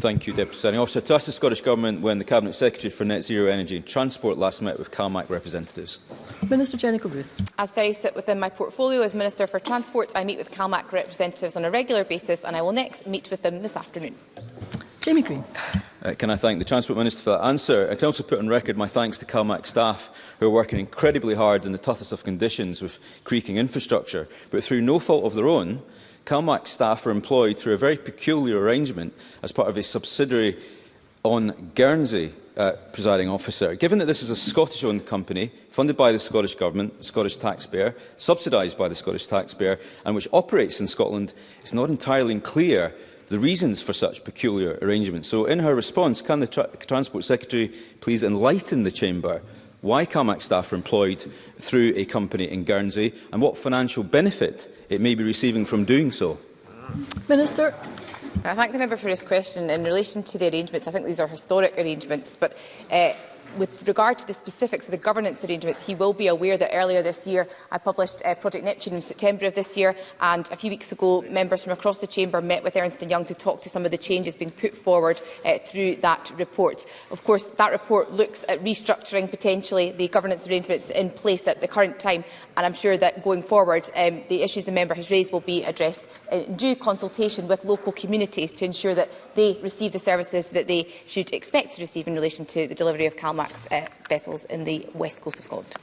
Thank you, Deputy Presiding Officer. To ask the Scottish Government when the Cabinet Secretary for Net Zero Energy and Transport last met with CalMac representatives. Minister Jenny Gilruth. As very sit within my portfolio as Minister for Transport, I meet with CalMac representatives on a regular basis, and I will next meet with them this afternoon. Jamie Greene. Can I thank the Transport Minister for that answer? I can also put on record my thanks to CalMac staff who are working incredibly hard in the toughest of conditions with creaking infrastructure. But through no fault of their own, CalMac staff are employed through a very peculiar arrangement as part of a subsidiary on Guernsey, Presiding Officer. Given that this is a Scottish-owned company, funded by the Scottish Government, the Scottish taxpayer, subsidised by the Scottish taxpayer, and which operates in Scotland, it's not entirely clear the reasons for such peculiar arrangements. So, in her response, can the Transport Secretary please enlighten the Chamber why CalMac staff are employed through a company in Guernsey and what financial benefit it may be receiving from doing so? Minister. I thank the member for his question. In relation to the arrangements, I think these are historic arrangements, but with regard to the specifics of the governance arrangements, he will be aware that earlier this year I published Project Neptune in September of this year, and a few weeks ago members from across the Chamber met with Ernst & Young to talk to some of the changes being put forward through that report. Of course, that report looks at restructuring potentially the governance arrangements in place at the current time, and I'm sure that going forward the issues the member has raised will be addressed in due consultation with local communities to ensure that they receive the services that they should expect to receive in relation to the delivery of CalMac's vessels in the west coast of Scotland.